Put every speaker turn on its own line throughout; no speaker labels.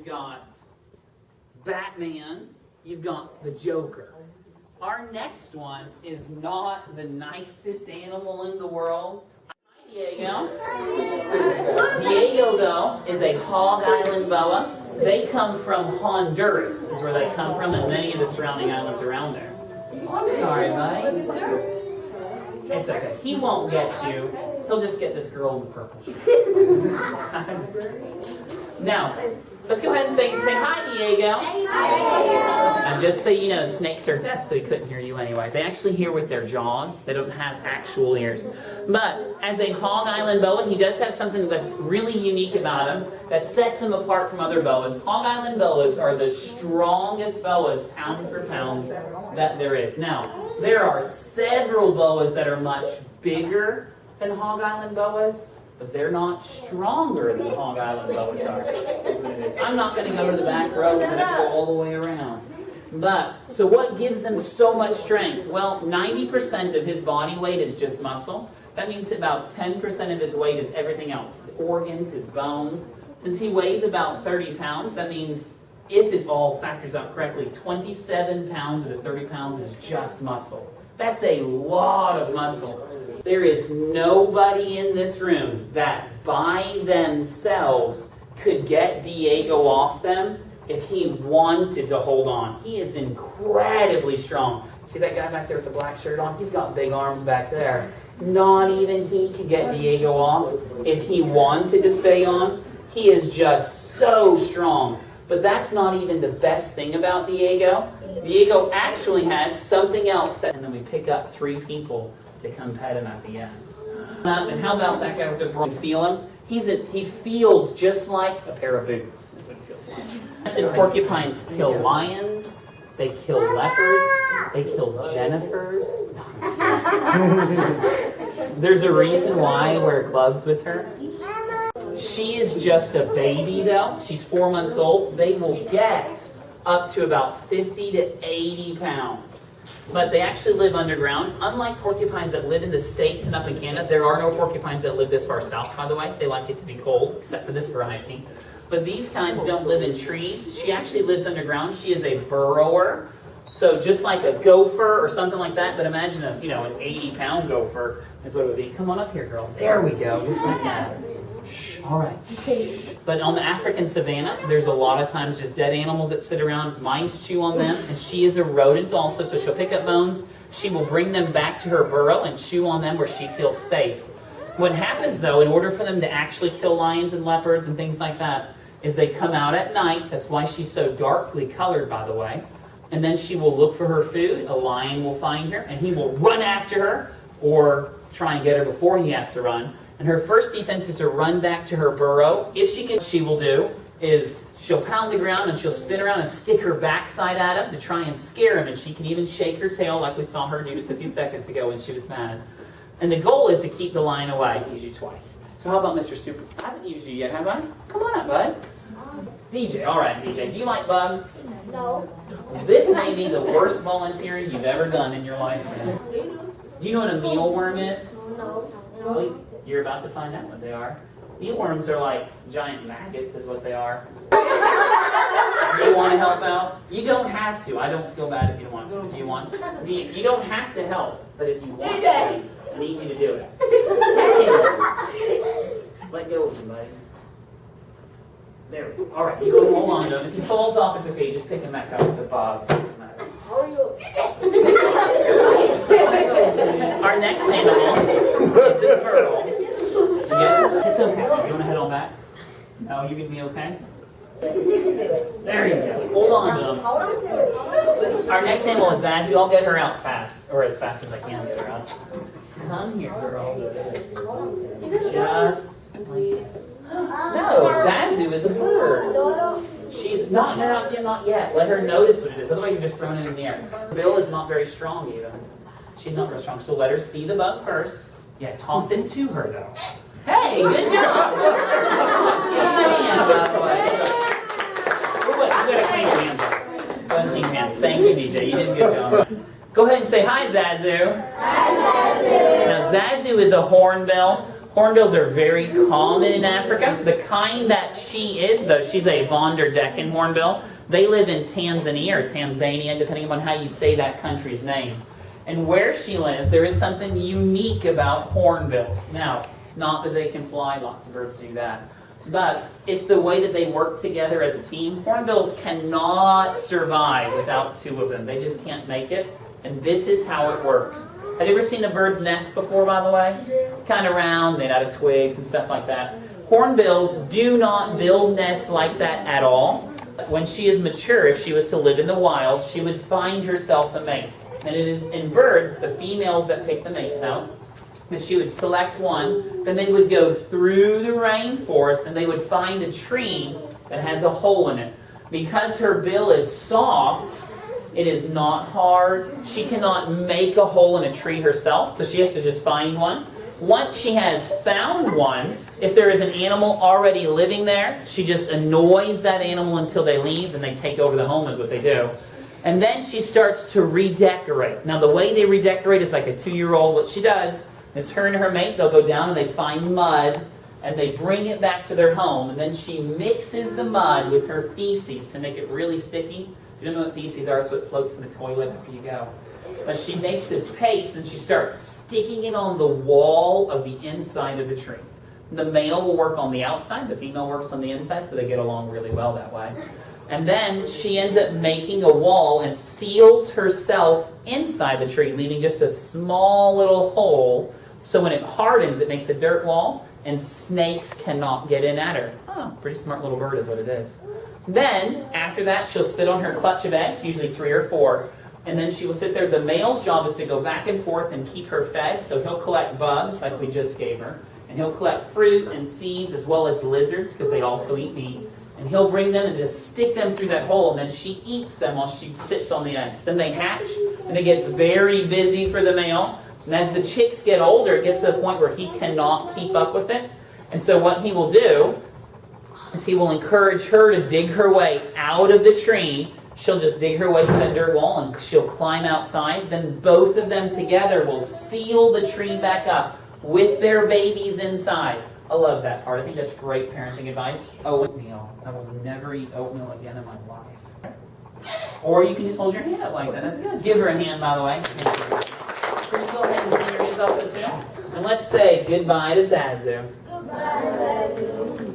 you've got Batman, you've got the Joker. Our next one is not the nicest animal in the world. Hi, Diego. Diego, though, is a Hog Island boa. They come from Honduras, is where they come from, and many of the surrounding islands around there. Oh, I'm sorry, buddy. It's okay. He won't get you. He'll just get this girl in the purple shirt. Now, let's go ahead and say hi, Diego. Hi. And just so you know, snakes are deaf, so he couldn't hear you anyway. They actually hear with their jaws. They don't have actual ears. But as a Hog Island boa, he does have something that's really unique about him that sets him apart from other boas. Hog Island boas are the strongest boas, pound for pound, that there is. Now, there are several boas that are much bigger than Hog Island boas, but they're not stronger than Hog Island boas are. That's what it is. I'm not going to go to the back row because I have to go all the way around. But, so what gives them so much strength? Well, 90% of his body weight is just muscle. That means about 10% of his weight is everything else. His organs, his bones. Since he weighs about 30 pounds, that means, if it all factors out correctly, 27 pounds of his 30 pounds is just muscle. That's a lot of muscle. There is nobody in this room that by themselves could get Diego off them if he wanted to hold on. He is incredibly strong. See that guy back there with the black shirt on? He's got big arms back there. Not even he could get Diego off if he wanted to stay on. He is just so strong. But that's not even the best thing about Diego. Diego actually has something else and then we pick up 3 people to come pet him at the end. And how about that guy with the broom? Feel him? He feels just like a pair of boots. That's what he feels like. And porcupines kill lions. They kill leopards. They kill Jennifers. There's a reason why I wear gloves with her. She is just a baby, though. She's 4 months old. They will get up to about 50 to 80 pounds. But they actually live underground. Unlike porcupines that live in the States and up in Canada, there are no porcupines that live this far south, by the way. They like it to be cold, except for this variety. But these kinds don't live in trees. She actually lives underground. She is a burrower. So just like a gopher or something like that, but imagine an 80-pound gopher is what it would be. Come on up here, girl. There we go, just like that. Shh, all right. But on the African savanna, there's a lot of times just dead animals that sit around. Mice chew on them, and she is a rodent also, so she'll pick up bones. She will bring them back to her burrow and chew on them where she feels safe. What happens, though, in order for them to actually kill lions and leopards and things like that, is they come out at night. That's why she's so darkly colored, by the way. And then she will look for her food. A lion will find her, and he will run after her or try and get her before he has to run. And her first defense is to run back to her burrow. If she can, she will do is she'll pound the ground and she'll spin around and stick her backside at him to try and scare him. And she can even shake her tail like we saw her do just a few seconds ago when she was mad. And the goal is to keep the lion away. Use you twice. So how about Mr. Super? I haven't used you yet, have I? Come on up, bud. DJ. All right, DJ. Do you like bugs?
No.
This may be the worst volunteering you've ever done in your life. Do you know what a mealworm is?
No.
Well, you're about to find out what they are. Mealworms are like giant maggots is what they are. You want to help out? You don't have to. I don't feel bad if you don't want to. Do you want to? You don't have to help, but if you want to, I need you to do it. Hey. Let go of him, buddy. There we go. All right, you go hold on to him. If he falls off, it's okay. Just pick him back up. It's a bug. It doesn't matter.
How are you?
Our next animal is a turtle. It's okay. You want to head on back? No, you can be okay? There you go. Hold on to him. Our next animal is Zazu. I'll get her out fast, or as fast as I can get her out. Come here, girl. Just please. No, Zazu is a bird. She's not yet. Let her notice what it is. Otherwise, you're just throwing it in the air. Bill is not very strong either. She's not very strong. So let her see the bug first. Yeah, toss it to her though. Hey, good job. Let's give him a hand, by the way. You gotta clean your hands up. Go ahead and clean your hands. Thank you, DJ. You did a good job. Go ahead and say hi, Zazu.
Hi, Zazu.
Now, Zazu is a hornbill. Hornbills are very common in Africa. The kind that she is, though, she's a Von der Decken hornbill. They live in Tanzania or Tanzania, depending upon how you say that country's name. And where she lives, there is something unique about hornbills. Now, it's not that they can fly, lots of birds do that. But it's the way that they work together as a team. Hornbills cannot survive without two of them. They just can't make it. And this is how it works. Have you ever seen a bird's nest before, by the way? Kind of round, made out of twigs and stuff like that. Hornbills do not build nests like that at all. When she is mature, if she was to live in the wild, she would find herself a mate. And it is in birds, it's the females that pick the mates out. And she would select one, then they would go through the rainforest and they would find a tree that has a hole in it. Because her bill is soft, it is not hard. She cannot make a hole in a tree herself, so she has to just find one. Once she has found one, if there is an animal already living there, she just annoys that animal until they leave and they take over the home is what they do. And then she starts to redecorate. Now the way they redecorate is like a 2-year-old. What she does is her and her mate, they'll go down and they find mud and they bring it back to their home, and then she mixes the mud with her feces to make it really sticky. If you don't know what feces are, it's what floats in the toilet after you go. But she makes this paste and she starts sticking it on the wall of the inside of the tree. The male will work on the outside, the female works on the inside, so they get along really well that way. And then she ends up making a wall and seals herself inside the tree, leaving just a small little hole. So when it hardens, it makes a dirt wall, and snakes cannot get in at her. Oh, pretty smart little bird is what it is. Then, after that, she'll sit on her clutch of eggs, usually 3 or 4, and then she will sit there. The male's job is to go back and forth and keep her fed, so he'll collect bugs, like we just gave her, and he'll collect fruit and seeds, as well as lizards, because they also eat meat, and he'll bring them and just stick them through that hole, and then she eats them while she sits on the eggs. Then they hatch, and it gets very busy for the male, and as the chicks get older, it gets to the point where he cannot keep up with it, and so what he will do is he will encourage her to dig her way out of the tree. She'll just dig her way through that dirt wall and she'll climb outside. Then both of them together will seal the tree back up with their babies inside. I love that part. I think that's great parenting advice. Oatmeal. I will never eat oatmeal again in my life. Or you can just hold your hand up like that. That's good. Give her a hand, by the way. Please go ahead and send your hands off the too. And let's say goodbye to Zazu. Goodbye, Zazu.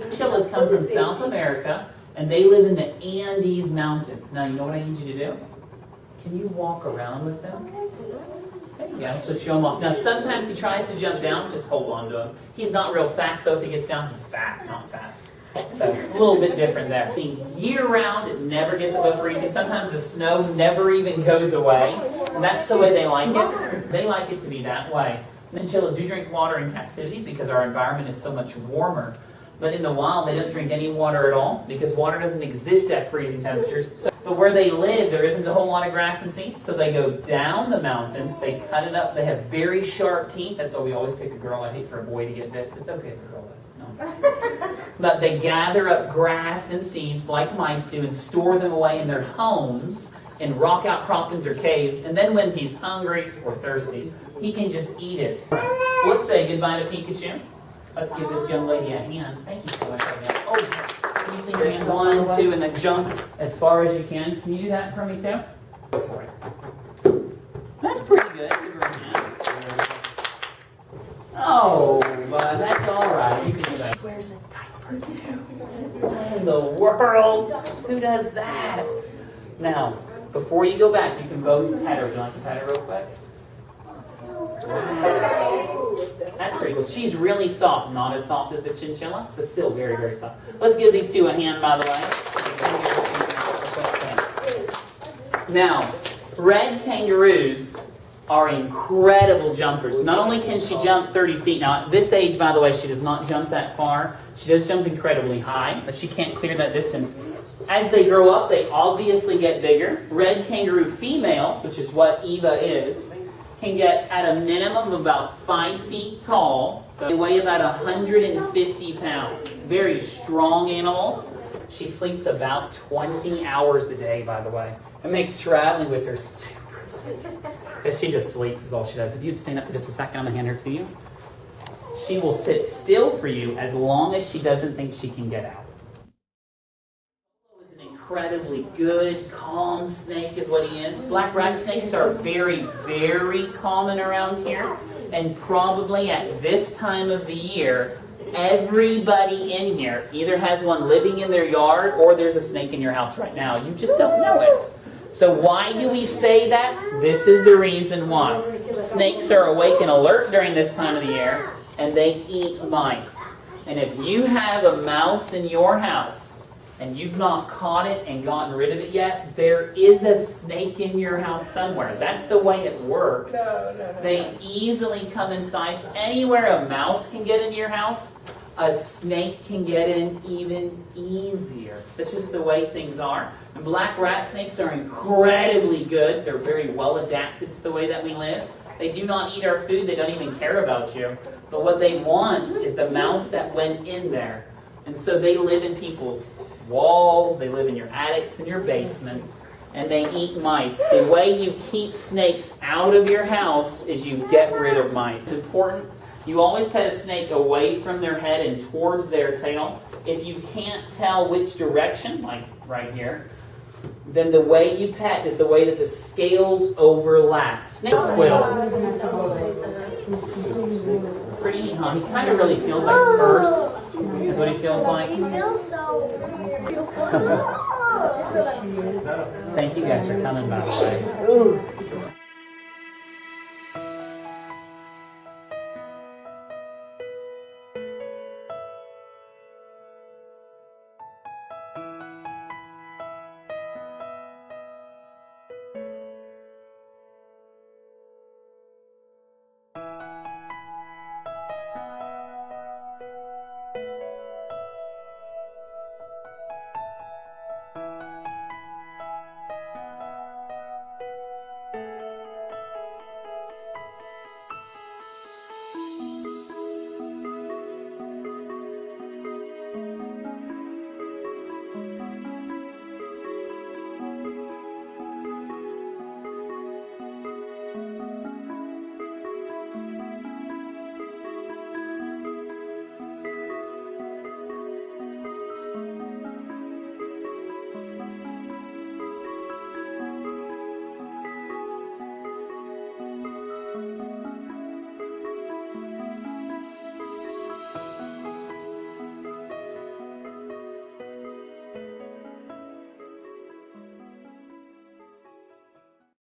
Chinchillas come from South America, and they live in the Andes Mountains. Now, you know what I need you to do? Can you walk around with them? There you go. So show him off. Now, sometimes he tries to jump down. Just hold on to him. He's not real fast, though. If he gets down, he's fat, not fast. So a little bit different there. Year-round, it never gets above freezing. Sometimes the snow never even goes away. And that's the way they like it. They like it to be that way. Chinchillas do drink water in captivity because our environment is so much warmer. But in the wild, they don't drink any water at all because water doesn't exist at freezing temperatures. But where they live, there isn't a whole lot of grass and seeds, so they go down the mountains, they cut it up, they have very sharp teeth. That's why we always pick a girl. I hate for a boy to get bit. It's okay if a girl does. No. But they gather up grass and seeds like mice do and store them away in their homes in rock outcroppings or caves. And then when he's hungry or thirsty, he can just eat it. Let's say goodbye to Pikachu. Let's give this young lady a hand. Thank you so much. Oh, can you think your hands 1, 2, and then jump as far as you can? Can you do that for me too? Go for it. That's pretty good. Give her a hand. Oh, but that's all right. You can do that. She wears a diaper too. What in the world? Who does that? Now, before you go back, you can both pet her. Would you like to pet her real quick? That's pretty cool. She's really soft. Not as soft as the chinchilla, but still very, very soft. Let's give these two a hand, by the way. Now, red kangaroos are incredible jumpers. Not only can she jump 30 feet. Now, at this age, by the way, she does not jump that far. She does jump incredibly high, but she can't clear that distance. As they grow up, they obviously get bigger. Red kangaroo females, which is what Eva is, can get at a minimum about 5 feet tall. So they weigh about 150 pounds. Very strong animals. She sleeps about 20 hours a day, by the way. It makes traveling with her super easy. Because she just sleeps is all she does. If you'd stand up for just a second, I'm going to hand her to you. She will sit still for you as long as she doesn't think she can get out. Is an incredibly good, calm snake is what he is. Black rat snakes are very, very common around here. And probably at this time of the year, everybody in here either has one living in their yard or there's a snake in your house right now. You just don't know it. So why do we say that? This is the reason why. Snakes are awake and alert during this time of the year, and they eat mice. And if you have a mouse in your house, and you've not caught it and gotten rid of it yet, there is a snake in your house somewhere. That's the way it works. They easily come inside. Anywhere a mouse can get into your house, a snake can get in even easier. That's just the way things are. And black rat snakes are incredibly good. They're very well adapted to the way that we live. They do not eat our food. They don't even care about you. But what they want is the mouse that went in there. And so they live in people's walls. They live in your attics and your basements. And they eat mice. The way you keep snakes out of your house is you get rid of mice. It's important. You always pet a snake away from their head and towards their tail. If you can't tell which direction, like right here, then the way you pet is the way that the scales overlap. Snake squills. Pretty neat, huh? He kind of really feels like a purse, is what he feels like.
He feels so
Thank you guys for coming, by the way.